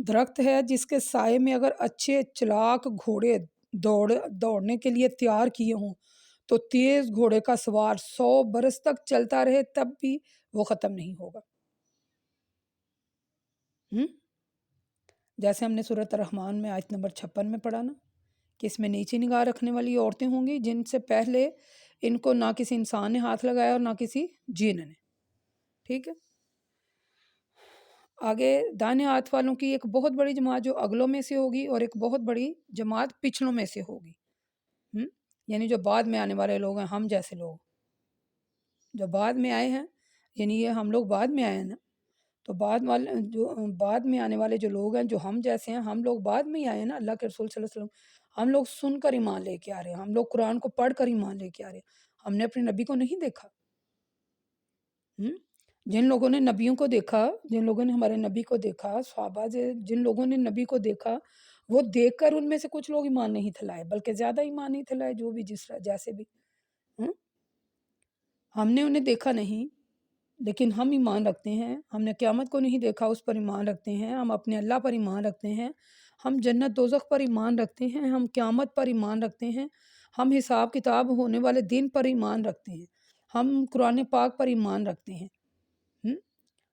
درخت ہے جس کے سائے میں اگر اچھے چلاک گھوڑے دوڑنے کے لیے تیار کیے ہوں تو تیز گھوڑے کا سوار 100 برس تک چلتا رہے تب بھی وہ ختم نہیں ہوگا۔ جیسے ہم نے سورۃ الرحمن میں آیت نمبر 56 میں پڑھا نا کہ اس میں نیچی نگاہ رکھنے والی عورتیں ہوں گی جن سے پہلے ان کو نہ کسی انسان نے ہاتھ لگایا اور نہ کسی جن نے۔ ٹھیک ہے، آگے دائیں ہاتھ والوں کی ایک بہت بڑی جماعت جو اگلوں میں سے ہوگی اور ایک بہت بڑی جماعت پچھلوں میں سے ہوگی۔ یعنی جو بعد میں آنے والے لوگ ہیں، ہم جیسے لوگ جو بعد میں آئے ہیں، یعنی یہ ہم لوگ بعد میں آئے ہیں نا، تو بعد میں آنے والے جو لوگ ہیں جو ہم جیسے ہیں، ہم لوگ بعد میں ہی آئے ہیں نا۔ اللہ کے رسول صلی اللہ علیہ وسلم ہم لوگ سن کر ایمان لے کے آ رہے ہیں، ہم لوگ قرآن کو پڑھ کر ایمان لے کے آ رہے ہیں، ہم نے اپنے نبی کو نہیں دیکھا۔ جن لوگوں نے نبیوں کو دیکھا، جن لوگوں نے ہمارے نبی کو دیکھا، صحابہ جن لوگوں نے نبی کو دیکھا، وہ دیکھ کر ان میں سے کچھ لوگ ایمان نہیں تھے لائے، بلکہ زیادہ ایمان نہیں تھے لائے، جو بھی جیسے بھی۔ ہم نے انہیں دیکھا نہیں لیکن ہم ایمان رکھتے ہیں، ہم نے قیامت کو نہیں دیکھا، اس پر ایمان رکھتے ہیں، ہم اپنے اللہ پر ایمان رکھتے ہیں، ہم جنت دوزخ پر ایمان رکھتے ہیں، ہم قیامت پر ایمان رکھتے ہیں، ہم حساب کتاب ہونے والے دن پر ایمان رکھتے ہیں، ہم قرآن پاک پر ایمان رکھتے ہیں،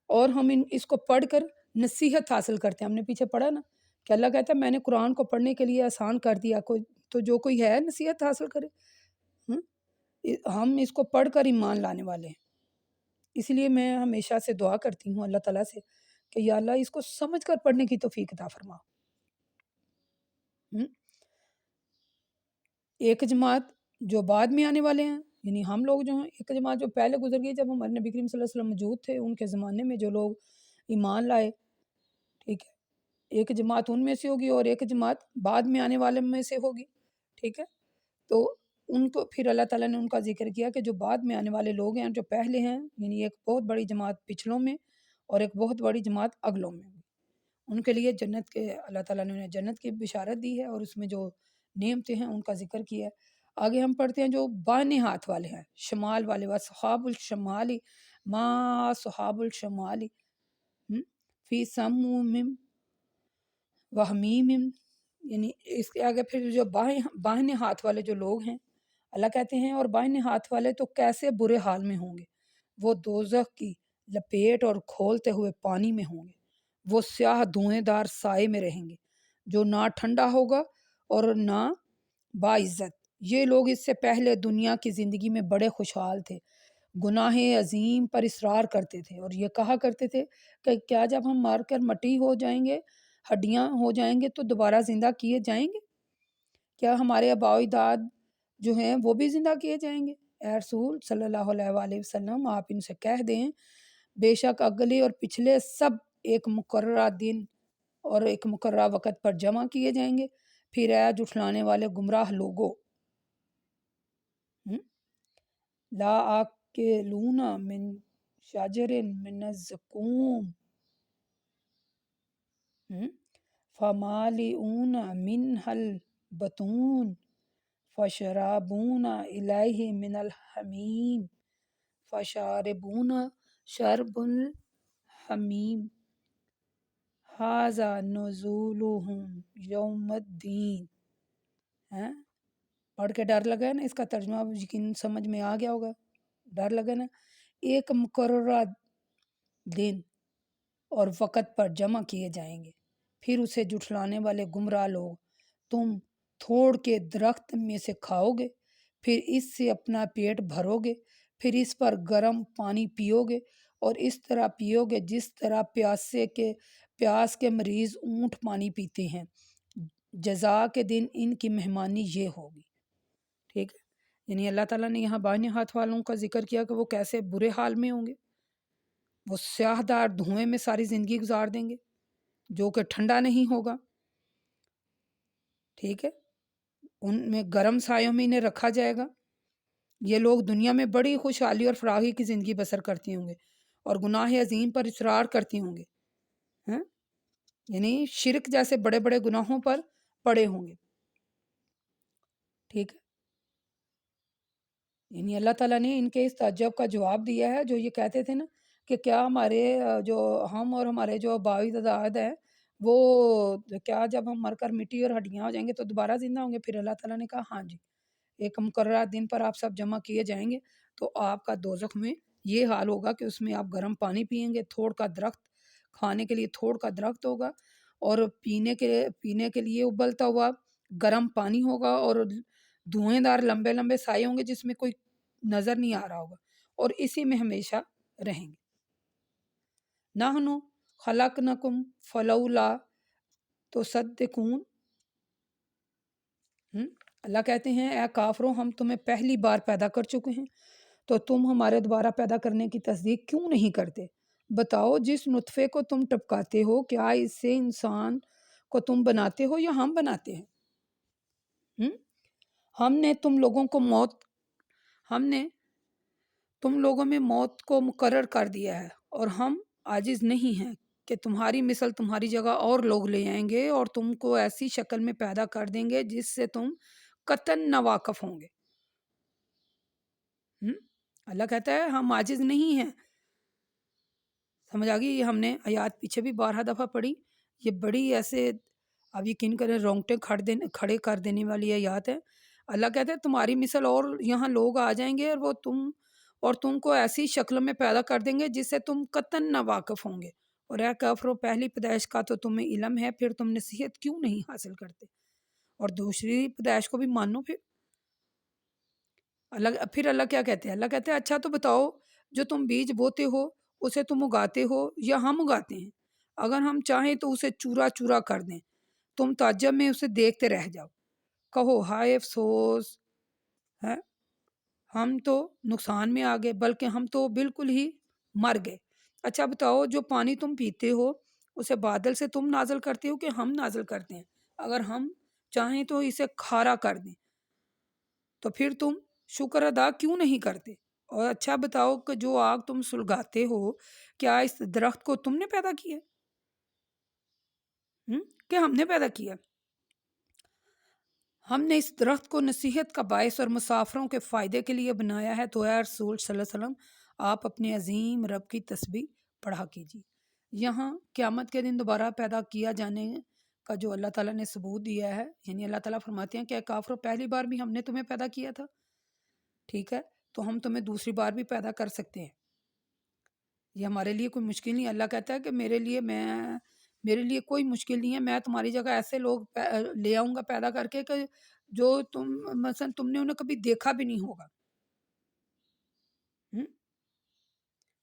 اور ہم اس کو پڑھ کر نصیحت حاصل کرتے ہیں۔ ہم نے پیچھے پڑھا نا کہ اللہ کہتا ہے میں نے قرآن کو پڑھنے کے لیے آسان کر دیا، تو جو کوئی ہے نصیحت حاصل کرے۔ ہم اس کو پڑھ کر ایمان لانے والے ہیں، اس لیے میں ہمیشہ سے دعا کرتی ہوں اللہ تعالیٰ سے کہ یا اللہ اس کو سمجھ کر پڑھنے کی توفیق عطا فرما۔ ایک جماعت جو بعد میں آنے والے ہیں، یعنی ہم لوگ جو ہیں، ایک جماعت جو پہلے گزر گئی جب ہمارے نبی کریم صلی اللہ علیہ وسلم موجود تھے، ان کے زمانے میں جو لوگ ایمان لائے، ٹھیک ہے، ایک جماعت ان میں سے ہوگی اور ایک جماعت بعد میں آنے والے میں سے ہوگی، ٹھیک ہے۔ تو ان کو پھر اللہ تعالیٰ نے ان کا ذکر کیا کہ جو بعد میں آنے والے لوگ ہیں، جو پہلے ہیں، یعنی ایک بہت بڑی جماعت پچھلوں میں اور ایک بہت بڑی جماعت اگلوں میں، ان کے لیے جنت کے اللہ تعالیٰ نے انہیں جنت کی بشارت دی ہے اور اس میں جو نعمتیں ہیں ان کا ذکر کیا ہے۔ آگے ہم پڑھتے ہیں جو بائیں ہاتھ والے ہیں، شمال والے، وَأَصْحَابُ الشمالی ما صحاب الشمالی فی سموم وحمیم، یعنی اس کے آگے پھر جو بائیں ہاتھ والے جو لوگ ہیں، اللہ کہتے ہیں اور بائیں ہاتھ والے تو کیسے برے حال میں ہوں گے، وہ دوزخ کی لپیٹ اور کھولتے ہوئے پانی میں ہوں گے، وہ سیاہ دھوئیں دار سائے میں رہیں گے جو نہ ٹھنڈا ہوگا اور نہ باعزت۔ یہ لوگ اس سے پہلے دنیا کی زندگی میں بڑے خوشحال تھے، گناہ عظیم پر اصرار کرتے تھے اور یہ کہا کرتے تھے کہ کیا جب ہم مار کر مٹی ہو جائیں گے، ہڈیاں ہو جائیں گے تو دوبارہ زندہ کیے جائیں گے؟ کیا ہمارے آباء و اجداد جو ہیں وہ بھی زندہ کیے جائیں گے؟ اے رسول صلی اللہ علیہ وآلہ وسلم، آپ ان سے کہہ دیں بے شک اگلے اور پچھلے سب ایک مقررہ دن اور ایک مقررہ وقت پر جمع کیے جائیں گے، پھر اے جھٹلانے والے گمراہ لوگوں، لا آکلون من شجر من الزقوم فمالئون منها البطون فشرابون الیہ من الحمیم فشاربون شرب الحمیم ھذا نزولہم یوم الدین۔ پڑھ کے ڈر لگا ہے نا، اس کا ترجمہ یقین سمجھ میں آ گیا ہوگا، ڈر لگا نا، ایک مقررہ دن اور وقت پر جمع کیے جائیں گے، پھر اسے جھٹلانے والے گمراہ لوگ، تم تھوڑ کے درخت میں سے کھاؤ گے، پھر اس سے اپنا پیٹ بھرو گے، پھر اس پر گرم پانی پیو گے اور اس طرح پیو گے جس طرح پیاس کے مریض اونٹ پانی پیتے ہیں، جزا کے دن ان کی مہمانی یہ ہوگی۔ ٹھیک ہے، یعنی اللہ تعالیٰ نے یہاں بائیں ہاتھ والوں کا ذکر کیا کہ وہ کیسے برے حال میں ہوں گے، وہ سیاہ دار دھوئیں میں ساری زندگی گزار دیں گے جو کہ ٹھنڈا نہیں ہوگا، ٹھیک ہے، ان میں گرم سایوں میں انہیں رکھا جائے گا۔ یہ لوگ دنیا میں بڑی خوشحالی اور فراغی کی زندگی بسر کرتے ہوں گے اور گناہ عظیم پر اصرار کرتے ہوں گے، یعنی شرک جیسے بڑے بڑے گناہوں پر پڑے ہوں گے، ٹھیک ہے۔ یعنی اللہ تعالیٰ نے ان کے اس تعجب کا جواب دیا ہے جو یہ کہتے تھے نا کہ کیا ہمارے جو ہم اور ہمارے جو آباء و اجداد ہیں وہ کیا جب ہم مر کر مٹی اور ہڈیاں ہو جائیں گے تو دوبارہ زندہ ہوں گے؟ پھر اللہ تعالیٰ نے کہا ہاں جی، ایک مقررہ دن پر آپ سب جمع کیے جائیں گے، تو آپ کا دوزخ میں یہ حال ہوگا کہ اس میں آپ گرم پانی پئیں گے، تھوڑ کا درخت، کھانے کے لیے تھوڑ کا درخت ہوگا، اور پینے کے لیے ابلتا ہوا گرم پانی ہوگا، اور دھوئیں دار لمبے لمبے سائے ہوں گے جس میں کوئی نظر نہیں آ رہا ہوگا، اور اسی میں ہمیشہ رہیں گے۔ نحن خلقنکم فلولا تصدقون۔ اللہ کہتے ہیں اے کافروں، ہم تمہیں پہلی بار پیدا کر چکے ہیں تو تم ہمارے دوبارہ پیدا کرنے کی تصدیق کیوں نہیں کرتے؟ بتاؤ، جس نطفے کو تم ٹپکاتے ہو کیا اس سے انسان کو تم بناتے ہو یا ہم بناتے ہیں؟ ہم ہم نے تم لوگوں میں موت کو مقرر کر دیا ہے، اور ہم عاجز نہیں ہیں کہ تمہاری مثل تمہاری جگہ اور لوگ لے آئیں گے اور تم کو ایسی شکل میں پیدا کر دیں گے جس سے تم قطعاً ناواقف ہوں گے۔ ہم؟ اللہ کہتا ہے ہم عاجز نہیں ہیں۔ سمجھ آ گئی؟ یہ ہم نے آیات پیچھے بھی 12 دفعہ پڑھی، یہ بڑی ایسے اب یقین کریں رونگٹے کھڑے کر دینے والی آیات ہے۔ اللہ کہتا ہے تمہاری مثل اور یہاں لوگ آ جائیں گے اور تم کو ایسی شکل میں پیدا کر دیں گے جس سے تم قطعاً ناواقف ہوں گے۔ اور اے کافرو، پہلی پیدائش کا تو تمہیں علم ہے، پھر تم نصیحت کیوں نہیں حاصل کرتے؟ اور دوسری پیدائش کو بھی مانو۔ پھر اللہ کیا کہتے ہیں؟ اللہ کہتے ہیں اچھا تو بتاؤ، جو تم بیج بوتے ہو اسے تم اگاتے ہو یا ہم اگاتے ہیں؟ اگر ہم چاہیں تو اسے چورا چورا کر دیں، تم تعجب میں اسے دیکھتے رہ جاؤ، کہو ہائے افسوس ہے، ہم تو نقصان میں آ گئے، بلکہ ہم تو بالکل ہی مر گئے۔ اچھا بتاؤ، جو پانی تم پیتے ہو اسے بادل سے تم نازل کرتے ہو کہ ہم نازل کرتے ہیں؟ اگر ہم چاہیں تو اسے کھارا کر دیں، تو پھر تم شکر ادا کیوں نہیں کرتے؟ اور اچھا بتاؤ کہ جو آگ تم سلگاتے ہو کیا اس درخت کو تم نے پیدا کیا؟ کہ ہم نے پیدا کیا؟ ہم نے اس درخت کو نصیحت کا باعث اور مسافروں کے فائدے کے لیے بنایا ہے، تو اے رسول صلی اللہ علیہ وسلم آپ اپنے عظیم رب کی تسبیح پڑھا کیجیے۔ یہاں قیامت کے دن دوبارہ پیدا کیا جانے کا جو اللہ تعالیٰ نے ثبوت دیا ہے، یعنی اللہ تعالیٰ فرماتے ہیں کہ اے کافروں، پہلی بار بھی ہم نے تمہیں پیدا کیا تھا، ٹھیک ہے، تو ہم تمہیں دوسری بار بھی پیدا کر سکتے ہیں، یہ ہمارے لیے کوئی مشکل نہیں۔ اللہ کہتا ہے کہ میرے لیے کوئی مشکل نہیں ہے، میں تمہاری جگہ ایسے لوگ لے آؤں گا پیدا کر کے کہ جو مثلا تم نے انہیں کبھی دیکھا بھی نہیں ہوگا۔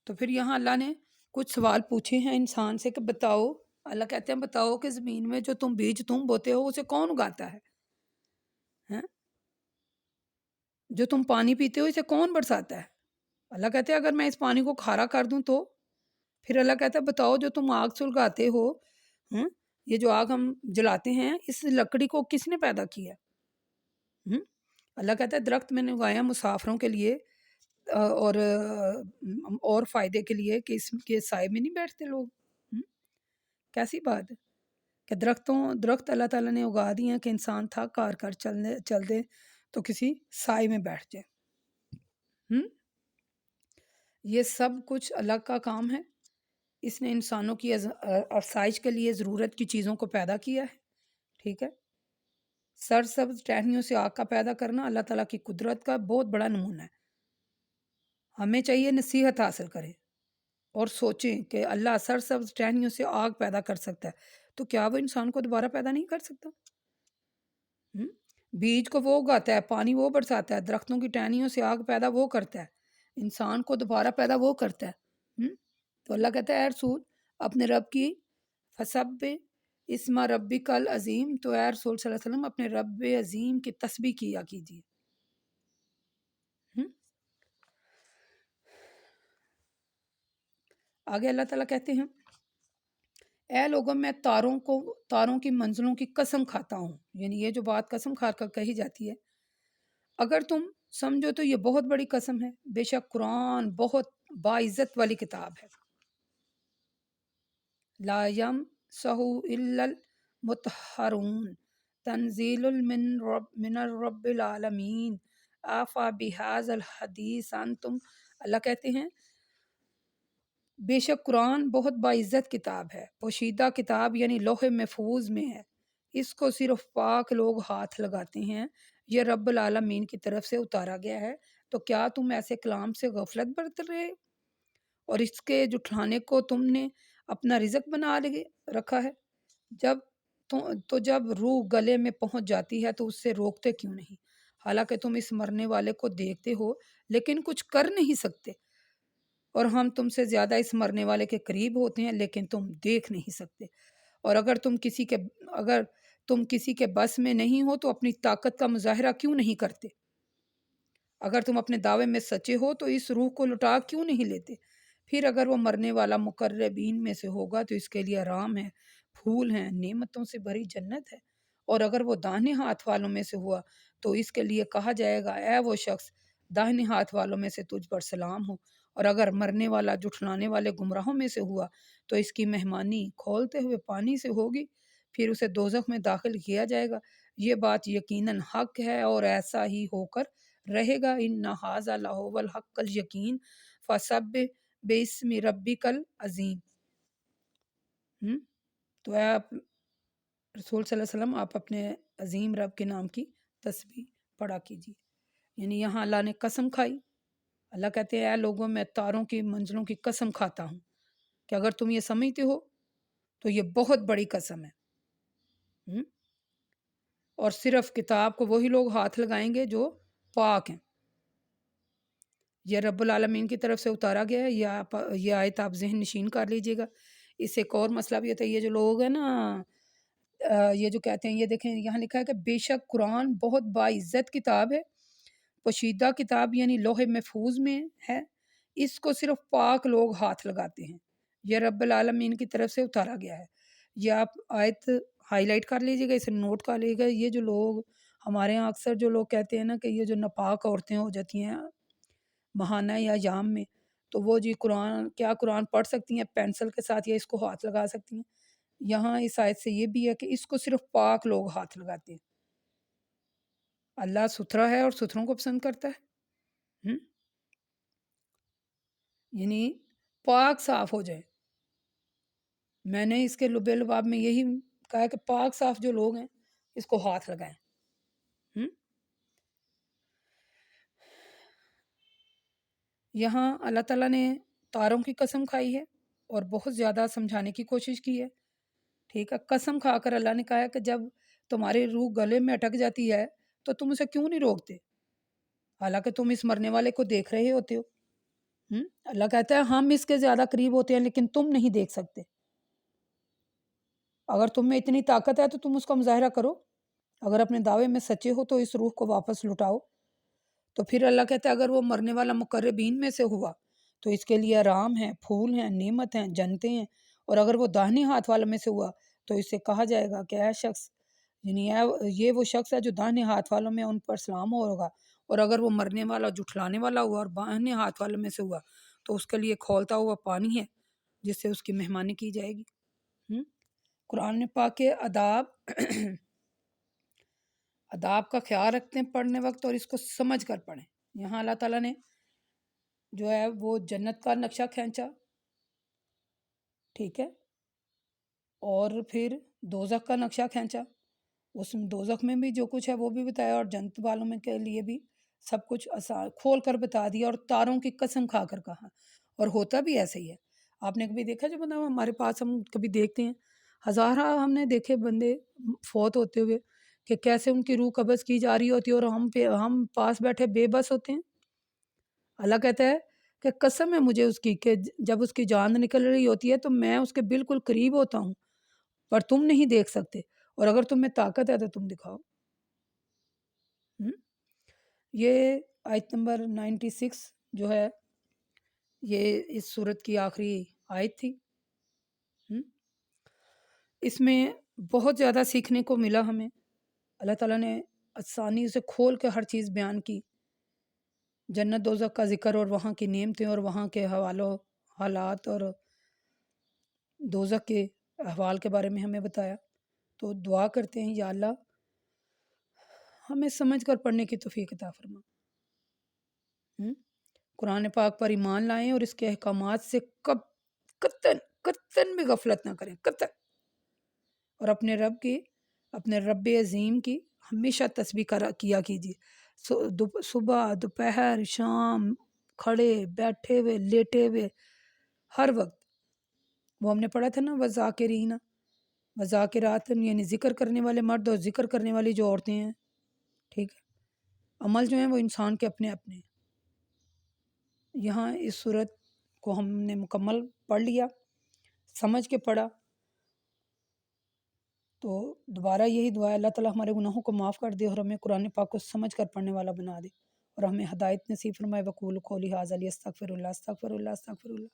تو پھر یہاں اللہ نے کچھ سوال پوچھے ہیں انسان سے کہ بتاؤ، اللہ کہتے ہیں بتاؤ کہ زمین میں جو بیج تم بوتے ہو اسے کون اگاتا ہے؟ جو تم پانی پیتے ہو اسے کون برساتا ہے؟ اللہ کہتے ہیں اگر میں اس پانی کو کھارا کر دوں تو؟ پھر اللہ کہتا ہے بتاؤ، جو تم آگ سلگاتے ہو، یہ جو آگ ہم جلاتے ہیں، اس لکڑی کو کس نے پیدا کیا؟ اللہ کہتا ہے درخت میں نے اگایا مسافروں کے لیے اور فائدے کے لیے کہ اس کے سائے میں نہیں بیٹھتے لوگ۔ کیسی بات ہے کہ درخت اللہ تعالیٰ نے اگا دی ہیں کہ انسان تھک ہار کر چل دے تو کسی سائے میں بیٹھ جائے۔ یہ سب کچھ اللہ کا کام ہے، اس نے انسانوں کی افزائش کے لیے ضرورت کی چیزوں کو پیدا کیا ہے، ٹھیک ہے۔ سرسبز ٹہنیوں سے آگ کا پیدا کرنا اللہ تعالیٰ کی قدرت کا بہت بڑا نمونہ ہے۔ ہمیں چاہیے نصیحت حاصل کریں اور سوچیں کہ اللہ سرسبز ٹہنیوں سے آگ پیدا کر سکتا ہے، تو کیا وہ انسان کو دوبارہ پیدا نہیں کر سکتا؟ بیج کو وہ اگاتا ہے، پانی وہ برساتا ہے، درختوں کی ٹہنیوں سے آگ پیدا وہ کرتا ہے، انسان کو دوبارہ پیدا وہ کرتا ہے۔ تو اللہ کہتا ہے اے رسول اپنے رب کی فسب اسم ربک العظیم، تو اے رسول صلی اللہ علیہ وسلم اپنے رب عظیم کی تسبیح کیا کیجیے۔ آگے اللہ تعالیٰ کہتے ہیں اے لوگوں، میں تاروں کی منزلوں کی قسم کھاتا ہوں، یعنی یہ جو بات قسم کھا کر کہی جاتی ہے، اگر تم سمجھو تو یہ بہت بڑی قسم ہے، بے شک قرآن بہت باعزت والی کتاب ہے۔ لا یمسہ الا المطہرون تنزیل من الرب العالمین آفا بہذا الحدیث انتم۔ اللہ کہتے ہیں بے شک قرآن بہت باعزت کتاب ہے، پوشیدہ کتاب یعنی لوح محفوظ میں ہے، اس کو صرف پاک لوگ ہاتھ لگاتے ہیں، یہ رب العالمین کی طرف سے اتارا گیا ہے۔ تو کیا تم ایسے کلام سے غفلت برت رہے اور اس کے جٹلانے کو تم نے اپنا رزق بنا رکھا ہے؟ جب جب روح گلے میں پہنچ جاتی ہے تو اس سے روکتے کیوں نہیں؟ حالانکہ تم اس مرنے والے کو دیکھتے ہو لیکن کچھ کر نہیں سکتے، اور ہم تم سے زیادہ اس مرنے والے کے قریب ہوتے ہیں لیکن تم دیکھ نہیں سکتے۔ اور اگر تم کسی کے بس میں نہیں ہو تو اپنی طاقت کا مظاہرہ کیوں نہیں کرتے؟ اگر تم اپنے دعوے میں سچے ہو تو اس روح کو لٹا کیوں نہیں لیتے؟ پھر اگر وہ مرنے والا مقربین میں سے ہوگا تو اس کے لیے آرام ہے، پھول ہیں، نعمتوں سے بھری جنت ہے، اور اگر وہ داہنے ہاتھ والوں میں سے ہوا تو اس کے لیے کہا جائے گا اے وہ شخص داہنے ہاتھ والوں میں سے تجھ پر سلام ہو، اور اگر مرنے والا جھٹلانے والے گمراہوں میں سے ہوا تو اس کی مہمانی کھولتے ہوئے پانی سے ہوگی، پھر اسے دوزخ میں داخل کیا جائے گا۔ یہ بات یقیناً حق ہے اور ایسا ہی ہو کر رہے گا۔ ان ھذا لہو الحق الیقین فسبح باسم ربک العظیم۔ تو اے آپ رسول صلی اللہ علیہ وسلم، آپ اپنے عظیم رب کے نام کی تسبیح پڑھا کیجیے۔ یعنی یہاں اللہ نے قسم کھائی، اللہ کہتے ہیں اے لوگوں میں تاروں کی منزلوں کی قسم کھاتا ہوں کہ اگر تم یہ سمجھتے ہو تو یہ بہت بڑی قسم ہے۔ اور صرف کتاب کو وہی لوگ ہاتھ لگائیں گے جو پاک ہیں۔ یہ رب العالمین کی طرف سے اتارا گیا ہے، یہ آیت آپ ذہن نشین کر لیجئے گا۔ اس سے ایک اور مسئلہ بھی ہوتا ہے، یہ جو لوگ ہیں نا یہ جو کہتے ہیں، یہ دیکھیں یہاں لکھا ہے کہ بے شک قرآن بہت باعزت کتاب ہے، پوشیدہ کتاب یعنی لوح محفوظ میں ہے، اس کو صرف پاک لوگ ہاتھ لگاتے ہیں، یہ رب العالمین کی طرف سے اتارا گیا ہے۔ یہ آپ آیت ہائی لائٹ کر لیجئے گا، اسے نوٹ کر لیجئے گا۔ یہ جو لوگ ہمارے یہاں اکثر جو لوگ کہتے ہیں نا کہ یہ جو ناپاک عورتیں ہو جاتی ہیں ماہانہ یا یام میں، تو وہ جی قرآن پڑھ سکتی ہیں پینسل کے ساتھ یا اس کو ہاتھ لگا سکتی ہیں؟ یہاں اس آیت سے یہ بھی ہے کہ اس کو صرف پاک لوگ ہاتھ لگاتے ہیں۔ اللہ ستھرا ہے اور ستھروں کو پسند کرتا ہے، یعنی پاک صاف ہو جائے۔ میں نے اس کے لبے لباب میں یہی کہا کہ پاک صاف جو لوگ ہیں اس کو ہاتھ لگائیں۔ یہاں اللہ تعالیٰ نے تاروں کی قسم کھائی ہے اور بہت زیادہ سمجھانے کی کوشش کی ہے، ٹھیک ہے۔ قسم کھا کر اللہ نے کہا ہے کہ جب تمہاری روح گلے میں اٹک جاتی ہے تو تم اسے کیوں نہیں روکتے، حالانکہ تم اس مرنے والے کو دیکھ رہے ہوتے ہو۔ اللہ کہتا ہے ہم اس کے زیادہ قریب ہوتے ہیں لیکن تم نہیں دیکھ سکتے۔ اگر تم میں اتنی طاقت ہے تو تم اس کا مظاہرہ کرو، اگر اپنے دعوے میں سچے ہو تو اس روح کو واپس لٹاؤ۔ تو پھر اللہ کہتا ہے اگر وہ مرنے والا مقربین میں سے ہوا تو اس کے لیے آرام ہے، پھول ہیں، نعمت ہیں، جنتیں ہیں، اور اگر وہ داہنے ہاتھ والوں میں سے ہوا تو اس سے کہا جائے گا کہ اے شخص، یعنی یہ وہ شخص ہے جو داہنے ہاتھ والوں میں ان پر سلام ہوگا، اور اگر وہ مرنے والا جھٹلانے والا ہوا اور بائیں ہاتھ والوں میں سے ہوا تو اس کے لیے کھولتا ہوا پانی ہے جس سے اس کی مہمانی کی جائے گی۔ قرآن پاک کے آداب کا خیال رکھتے ہیں پڑھنے وقت اور اس کو سمجھ کر پڑھیں۔ یہاں اللہ تعالیٰ نے جو ہے وہ جنت کا نقشہ کھینچا، ٹھیک ہے، اور پھر دوزخ کا نقشہ کھینچا، اس میں دوزخ میں بھی جو کچھ ہے وہ بھی بتایا اور جنت والوں میں کے لیے بھی سب کچھ کھول کر بتا دیا، اور تاروں کی قسم کھا کر کہا، اور ہوتا بھی ایسے ہی ہے۔ آپ نے کبھی دیکھا جو بندہ ہمارے پاس ہم کبھی دیکھتے ہیں، ہزارہ ہم نے دیکھے بندے فوت ہوتے ہوئے کہ کیسے ان کی روح قبض کی جا رہی ہوتی ہے اور ہم پاس بیٹھے بے بس ہوتے ہیں۔ اللہ کہتا ہے کہ قسم ہے مجھے اس کی کہ جب اس کی جان نکل رہی ہوتی ہے تو میں اس کے بالکل قریب ہوتا ہوں پر تم نہیں دیکھ سکتے، اور اگر تم میں طاقت ہے تو تم دکھاؤ۔ یہ آیت نمبر 96 جو ہے یہ اس سورت کی آخری آیت تھی۔ اس میں بہت زیادہ سیکھنے کو ملا ہمیں، اللہ تعالیٰ نے آسانی سے کھول کے ہر چیز بیان کی، جنت دوزخ کا ذکر اور وہاں کی نعمتیں اور وہاں کے حالات اور دوزخ کے احوال کے بارے میں ہمیں بتایا۔ تو دعا کرتے ہیں یا اللہ ہمیں سمجھ کر پڑھنے کی توفیق عطا فرما، قرآن پاک پر ایمان لائیں اور اس کے احکامات سے قطن قطن بھی غفلت نہ کریں، قطن. اور اپنے رب عظیم کی ہمیشہ تسبیح کیا کیجیے، صبح دوپہر شام، کھڑے بیٹھے ہوئے لیٹے ہوئے، ہر وقت. وہ ہم نے پڑھا تھا نا، وذاکرین وذاکرات، یعنی ذکر کرنے والے مرد اور ذکر کرنے والی جو عورتیں ہیں. ٹھیک ہے، عمل جو ہیں وہ انسان کے اپنے اپنے. یہاں اس صورت کو ہم نے مکمل پڑھ لیا، سمجھ کے پڑھا. تو دوبارہ یہی دعا ہے، اللہ تعالیٰ ہمارے گناہوں کو معاف کر دے اور ہمیں قرآن پاک کو سمجھ کر پڑھنے والا بنا دے، اور ہمیں ہدایت نصیب فرمائے. وقول قولی ھذا استغفر اللہ استغفر اللہ استغفر اللہ.